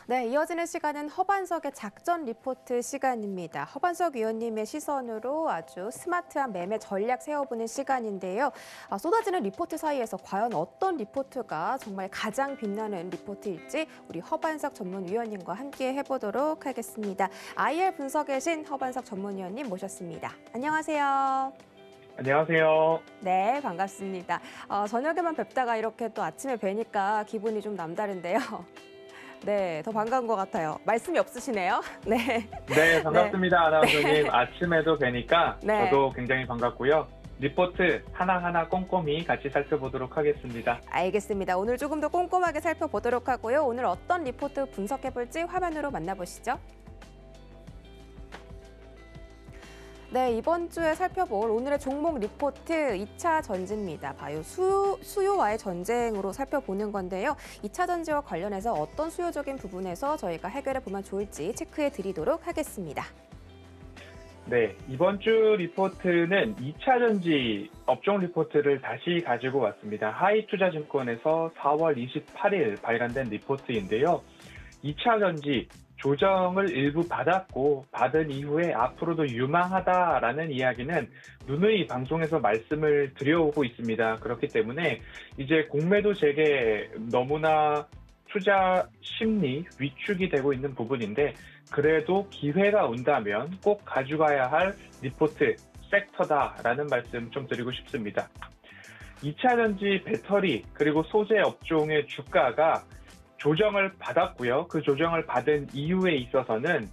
네, 이어지는 시간은 허반석의 작전 리포트 시간입니다. 허반석 위원님의 시선으로 아주 스마트한 매매 전략 세워보는 시간인데요. 쏟아지는 리포트 사이에서 과연 어떤 리포트가 정말 가장 빛나는 리포트일지 우리 허반석 전문위원님과 함께 해보도록 하겠습니다. IR 분석의 신 허반석 전문위원님 모셨습니다. 안녕하세요. 안녕하세요. 네, 반갑습니다. 저녁에만 뵙다가 이렇게 또 아침에 뵈니까 기분이 좀 남다른데요. 네, 더 반가운 것 같아요. 말씀이 없으시네요. 네. 네, 네. 반갑습니다. 아나운서님. 아침에도 뵈니까 네. 저도 굉장히 반갑고요. 리포트 하나하나 꼼꼼히 같이 살펴보도록 하겠습니다. 알겠습니다. 오늘 조금 더 꼼꼼하게 살펴보도록 하고요. 오늘 어떤 리포트 분석해볼지 화면으로 만나보시죠. 네, 이번 주에 살펴볼 오늘의 종목 리포트 2차 전지입니다. 바이오 수요와의 전쟁으로 살펴보는 건데요. 2차 전지와 관련해서 어떤 수요적인 부분에서 저희가 해결해 보면 좋을지 체크해 드리도록 하겠습니다. 네, 이번 주 리포트는 2차 전지 업종 리포트를 다시 가지고 왔습니다. 하이투자증권에서 4월 28일 발간된 리포트인데요. 2차 전지 조정을 일부 받았고 받은 이후에 앞으로도 유망하다라는 이야기는 누누이 방송에서 말씀을 드려오고 있습니다. 그렇기 때문에 이제 공매도 재개 너무나 투자 심리 위축이 되고 있는 부분인데 그래도 기회가 온다면 꼭 가져가야 할 리포트 섹터다라는 말씀 좀 드리고 싶습니다. 2차 전지 배터리 그리고 소재 업종의 주가가 조정을 받았고요. 그 조정을 받은 이유에 있어서는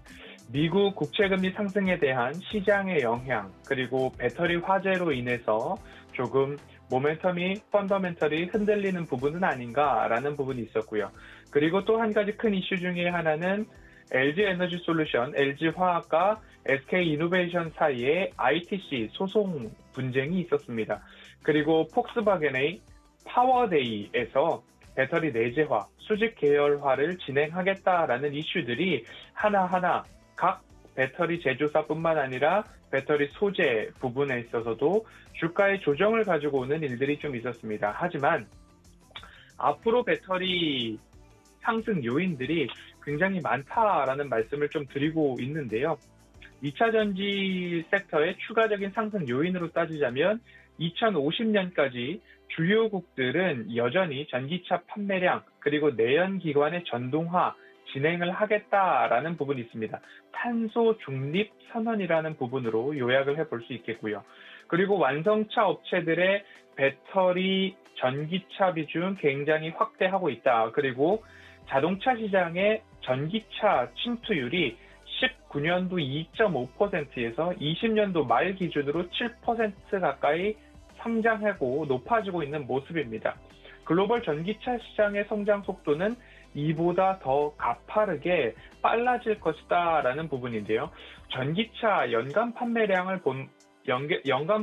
미국 국채금리 상승에 대한 시장의 영향, 그리고 배터리 화재로 인해서 조금 모멘텀이 펀더멘털이 흔들리는 부분은 아닌가라는 부분이 있었고요. 그리고 또 한 가지 큰 이슈 중에 하나는 LG 에너지 솔루션, LG 화학과 SK 이노베이션 사이에 ITC 소송 분쟁이 있었습니다. 그리고 폭스바겐의 파워데이에서 배터리 내재화, 수직 계열화를 진행하겠다라는 이슈들이 하나하나 각 배터리 제조사뿐만 아니라 배터리 소재 부분에 있어서도 주가의 조정을 가지고 오는 일들이 좀 있었습니다. 하지만 앞으로 배터리 상승 요인들이 굉장히 많다라는 말씀을 좀 드리고 있는데요. 2차 전지 섹터의 추가적인 상승 요인으로 따지자면 2050년까지 주요국들은 여전히 전기차 판매량 그리고 내연기관의 전동화 진행을 하겠다라는 부분이 있습니다. 탄소 중립 선언이라는 부분으로 요약을 해볼 수 있겠고요. 그리고 완성차 업체들의 배터리 전기차 비중 굉장히 확대하고 있다. 그리고 자동차 시장의 전기차 침투율이 19년도 2.5%에서 20년도 말 기준으로 7% 가까이 성장하고 높아지고 있는 모습입니다. 글로벌 전기차 시장의 성장 속도는 이보다 더 가파르게 빨라질 것이다 라는 부분인데요. 전기차 연간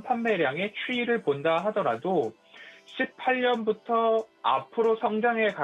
판매량의 추이를 본다 하더라도 18년부터 앞으로 성장해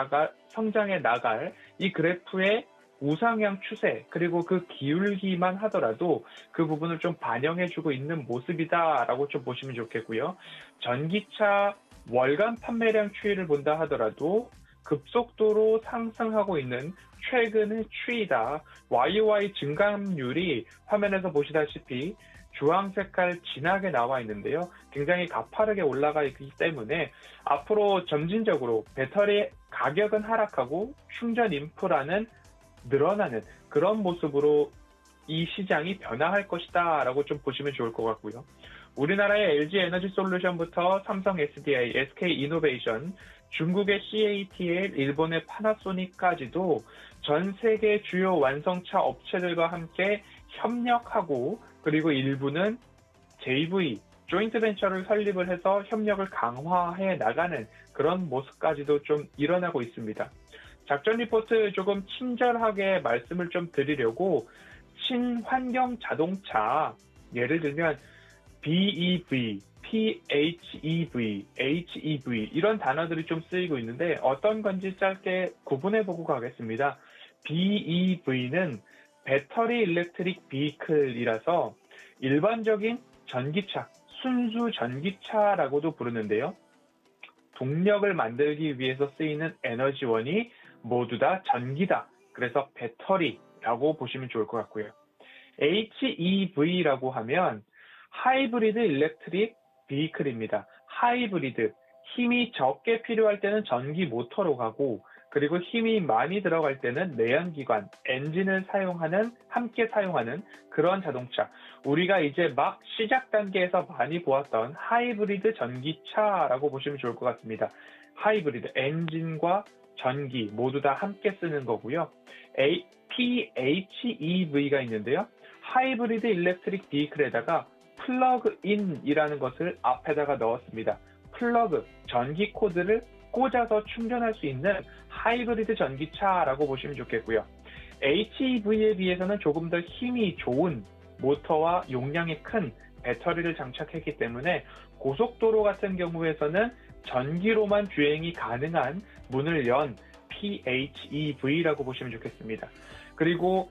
나갈 이 그래프의 우상향 추세 그리고 그 기울기만 하더라도 그 부분을 좀 반영해주고 있는 모습이다라고 좀 보시면 좋겠고요. 전기차 월간 판매량 추이를 본다 하더라도 급속도로 상승하고 있는 최근의 추이다. YOY 증감률이 화면에서 보시다시피 주황 색깔 진하게 나와 있는데요. 굉장히 가파르게 올라가 있기 때문에 앞으로 점진적으로 배터리 가격은 하락하고 충전 인프라는 늘어나는 그런 모습으로 이 시장이 변화할 것이다 라고 좀 보시면 좋을 것 같고요. 우리나라의 LG 에너지 솔루션부터 삼성 SDI, SK 이노베이션, 중국의 CATL, 일본의 파나소닉까지도 전 세계 주요 완성차 업체들과 함께 협력하고 그리고 일부는 JV, 조인트 벤처를 설립을 해서 협력을 강화해 나가는 그런 모습까지도 좀 일어나고 있습니다. 작전 리포트 조금 친절하게 말씀을 좀 드리려고 친환경 자동차, 예를 들면 BEV, PHEV, HEV 이런 단어들이 좀 쓰이고 있는데 어떤 건지 짧게 구분해보고 가겠습니다. BEV는 배터리 일렉트릭 비클이라서 일반적인 전기차, 순수 전기차라고도 부르는데요. 동력을 만들기 위해서 쓰이는 에너지원이 모두 다 전기다. 그래서 배터리라고 보시면 좋을 것 같고요. HEV라고 하면 하이브리드 일렉트릭 비클입니다. 하이브리드, 힘이 적게 필요할 때는 전기 모터로 가고 그리고 힘이 많이 들어갈 때는 내연기관, 엔진을 함께 사용하는 그런 자동차. 우리가 이제 막 시작 단계에서 많이 보았던 하이브리드 전기차라고 보시면 좋을 것 같습니다. 하이브리드, 엔진과 전기 모두 다 함께 쓰는 거고요. PHEV가 있는데요. 하이브리드 일렉트릭 비클에다가 플러그인이라는 것을 앞에다가 넣었습니다. 플러그, 전기 코드를 꽂아서 충전할 수 있는 하이브리드 전기차라고 보시면 좋겠고요. HEV에 비해서는 조금 더 힘이 좋은 모터와 용량이 큰 배터리를 장착했기 때문에 고속도로 같은 경우에서는 전기로만 주행이 가능한 문을 연 PHEV라고 보시면 좋겠습니다. 그리고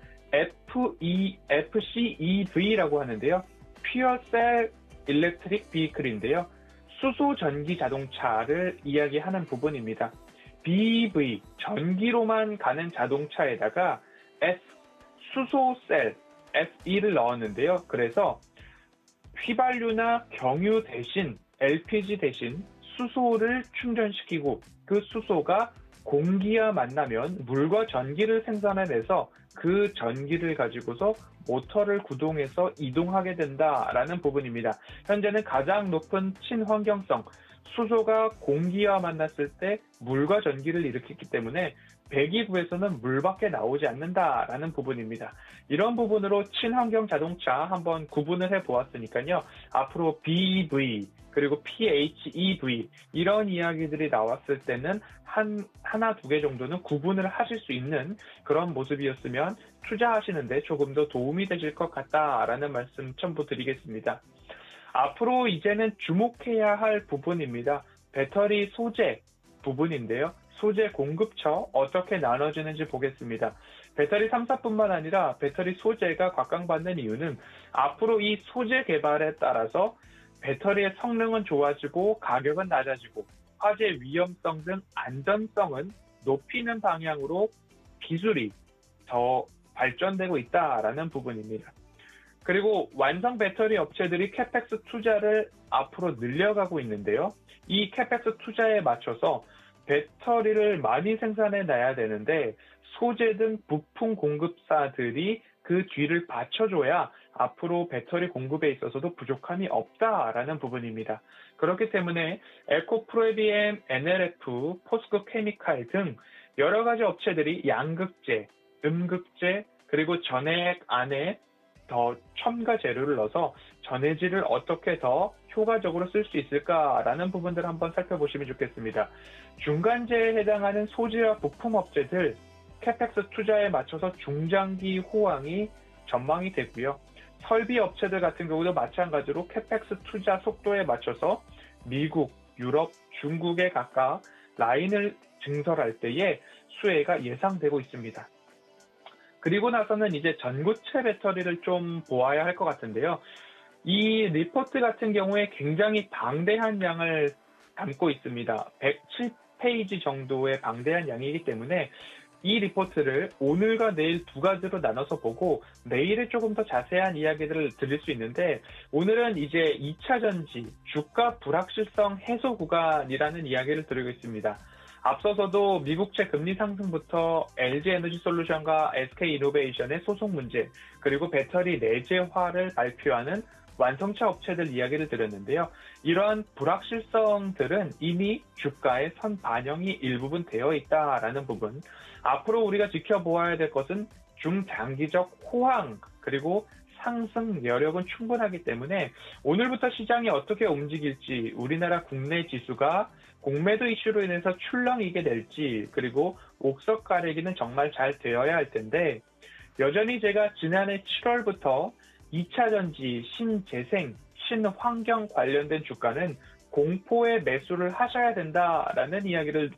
FCEV라고 하는데요. Fuel Cell Electric Vehicle인데요. 수소 전기 자동차를 이야기하는 부분입니다. BEV, 전기로만 가는 자동차에다가 수소 셀, SE를 넣었는데요. 그래서 휘발유나 경유 대신, LPG 대신 수소를 충전시키고 그 수소가 공기와 만나면 물과 전기를 생산해내서 그 전기를 가지고서 모터를 구동해서 이동하게 된다라는 부분입니다. 현재는 가장 높은 친환경성, 수소가 공기와 만났을 때 물과 전기를 일으켰기 때문에 배기구에서는 물밖에 나오지 않는다라는 부분입니다. 이런 부분으로 친환경 자동차 한번 구분을 해보았으니까요. 앞으로 BEV 그리고 PHEV 이런 이야기들이 나왔을 때는 하나 두 개 정도는 구분을 하실 수 있는 그런 모습이었으면 투자하시는데 조금 더 도움이 되실 것 같다라는 말씀 첨부 드리겠습니다. 앞으로 이제는 주목해야 할 부분입니다. 배터리 소재 부분인데요. 소재 공급처 어떻게 나눠지는지 보겠습니다. 배터리 3사뿐만 아니라 배터리 소재가 각광받는 이유는 앞으로 이 소재 개발에 따라서 배터리의 성능은 좋아지고 가격은 낮아지고 화재 위험성 등 안전성은 높이는 방향으로 기술이 더 발전되고 있다라는 부분입니다. 그리고 완성 배터리 업체들이 캐펙스 투자를 앞으로 늘려가고 있는데요. 이 캐펙스 투자에 맞춰서 배터리를 많이 생산해 놔야 되는데 소재 등 부품 공급사들이 그 뒤를 받쳐줘야 앞으로 배터리 공급에 있어서도 부족함이 없다라는 부분입니다. 그렇기 때문에 에코프로비엠, NLF, 포스코 케미칼 등 여러 가지 업체들이 양극재, 음극재, 그리고 전해액 안에 더 첨가 재료를 넣어서 전해질을 어떻게 더 효과적으로 쓸 수 있을까라는 부분들을 한번 살펴보시면 좋겠습니다. 중간재에 해당하는 소재와 부품 업체들 캐펙스 투자에 맞춰서 중장기 호황이 전망이 되고요. 설비 업체들 같은 경우도 마찬가지로 캐펙스 투자 속도에 맞춰서 미국, 유럽, 중국에 각각 라인을 증설할 때에 수혜가 예상되고 있습니다. 그리고 나서는 이제 전고체 배터리를 좀 보아야 할 것 같은데요. 이 리포트 같은 경우에 굉장히 방대한 양을 담고 있습니다. 107페이지 정도의 방대한 양이기 때문에 이 리포트를 오늘과 내일 두 가지로 나눠서 보고 내일에 조금 더 자세한 이야기들을 드릴 수 있는데 오늘은 이제 2차 전지, 주가 불확실성 해소 구간이라는 이야기를 드리고 있습니다. 앞서서도 미국채 금리 상승부터 LG에너지솔루션과 SK이노베이션의 소송 문제, 그리고 배터리 내재화를 발표하는 완성차 업체들 이야기를 드렸는데요. 이러한 불확실성들은 이미 주가에 선 반영이 일부분 되어 있다라는 부분. 앞으로 우리가 지켜보아야 될 것은 중장기적 호황, 그리고 상승 여력은 충분하기 때문에 오늘부터 시장이 어떻게 움직일지, 우리나라 국내 지수가 공매도 이슈로 인해서 출렁이게 될지, 그리고 옥석 가리기는 정말 잘 되어야 할 텐데 여전히 제가 지난해 7월부터 2차 전지, 신재생, 신환경 관련된 주가는 공포의 매수를 하셔야 된다라는 이야기를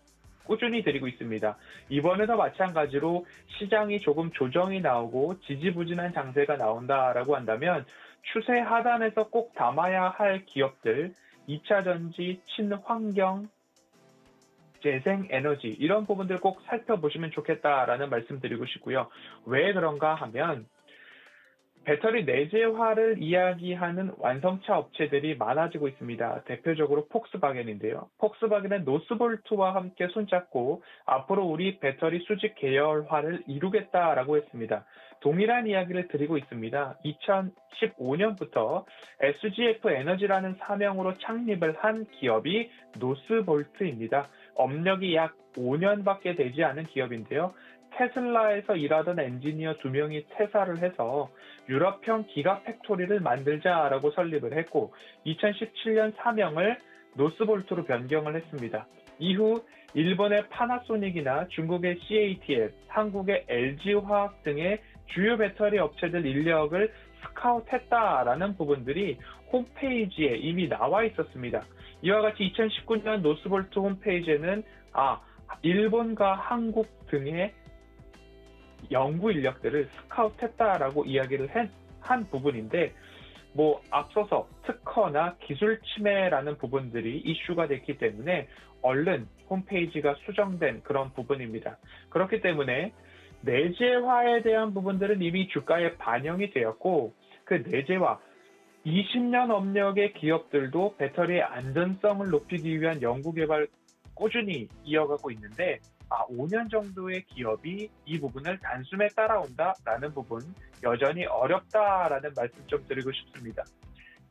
꾸준히 드리고 있습니다. 이번에도 마찬가지로 시장이 조금 조정이 나오고 지지부진한 장세가 나온다라고 한다면 추세 하단에서 꼭 담아야 할 기업들, 2차 전지, 친환경, 재생에너지 이런 부분들 꼭 살펴보시면 좋겠다라는 말씀드리고 싶고요. 왜 그런가 하면 배터리 내재화를 이야기하는 완성차 업체들이 많아지고 있습니다. 대표적으로 폭스바겐인데요. 폭스바겐은 노스볼트와 함께 손잡고 앞으로 우리 배터리 수직 계열화를 이루겠다라고 했습니다. 동일한 이야기를 드리고 있습니다. 2015년부터 SGF 에너지라는 사명으로 창립을 한 기업이 노스볼트입니다. 업력이 약 5년밖에 되지 않은 기업인데요. 테슬라에서 일하던 엔지니어 2명이 퇴사를 해서 유럽형 기가팩토리를 만들자라고 설립을 했고 2017년 사명을 노스볼트로 변경을 했습니다. 이후 일본의 파나소닉이나 중국의 CATL, 한국의 LG화학 등의 주요 배터리 업체들 인력을 스카웃했다라는 부분들이 홈페이지에 이미 나와 있었습니다. 이와 같이 2019년 노스볼트 홈페이지에는 일본과 한국 등의 연구 인력들을 스카웃했다라고 이야기를 한 부분인데 앞서서 특허나 기술 침해라는 부분들이 이슈가 됐기 때문에 얼른 홈페이지가 수정된 그런 부분입니다. 그렇기 때문에 내재화에 대한 부분들은 이미 주가에 반영이 되었고 그 내재화 20년 업력의 기업들도 배터리의 안전성을 높이기 위한 연구개발 꾸준히 이어가고 있는데 5년 정도의 기업이 이 부분을 단숨에 따라온다라는 부분 여전히 어렵다라는 말씀 좀 드리고 싶습니다.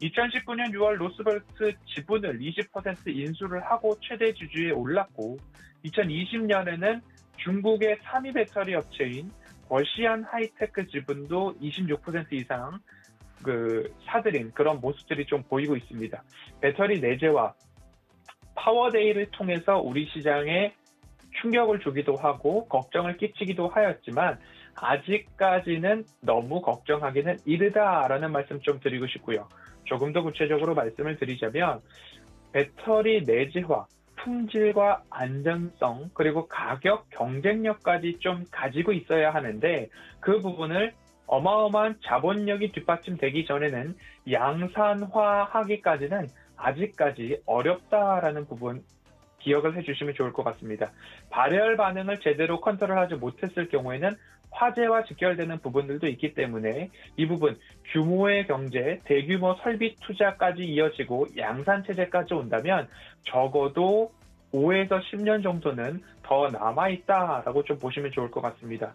2019년 6월 노스볼트 지분을 20% 인수를 하고 최대 주주에 올랐고 2020년에는 중국의 3위 배터리 업체인 러시안 하이테크 지분도 26% 이상 사들인 그런 모습들이 좀 보이고 있습니다. 배터리 내재화 파워데이를 통해서 우리 시장에 충격을 주기도 하고 걱정을 끼치기도 하였지만 아직까지는 너무 걱정하기는 이르다라는 말씀 좀 드리고 싶고요. 조금 더 구체적으로 말씀을 드리자면 배터리 내재화, 품질과 안전성 그리고 가격 경쟁력까지 좀 가지고 있어야 하는데 그 부분을 어마어마한 자본력이 뒷받침되기 전에는 양산화하기까지는 아직까지 어렵다라는 부분 기억을 해주시면 좋을 것 같습니다. 발열 반응을 제대로 컨트롤하지 못했을 경우에는 화재와 직결되는 부분들도 있기 때문에 이 부분 규모의 경제, 대규모 설비 투자까지 이어지고 양산 체제까지 온다면 적어도 5에서 10년 정도는 더 남아있다라고 좀 보시면 좋을 것 같습니다.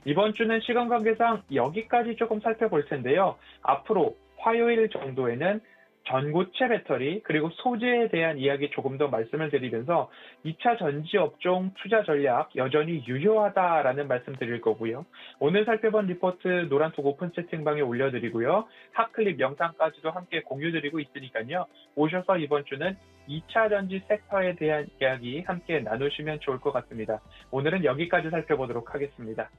이번 주는 시간 관계상 여기까지 조금 살펴볼 텐데요. 앞으로 화요일 정도에는 전고체 배터리 그리고 소재에 대한 이야기 조금 더 말씀을 드리면서 2차 전지 업종 투자 전략 여전히 유효하다라는 말씀 드릴 거고요. 오늘 살펴본 리포트 노란톡 오픈 채팅방에 올려드리고요. 핫클립 영상까지도 함께 공유드리고 있으니까요. 오셔서 이번 주는 2차 전지 섹터에 대한 이야기 함께 나누시면 좋을 것 같습니다. 오늘은 여기까지 살펴보도록 하겠습니다.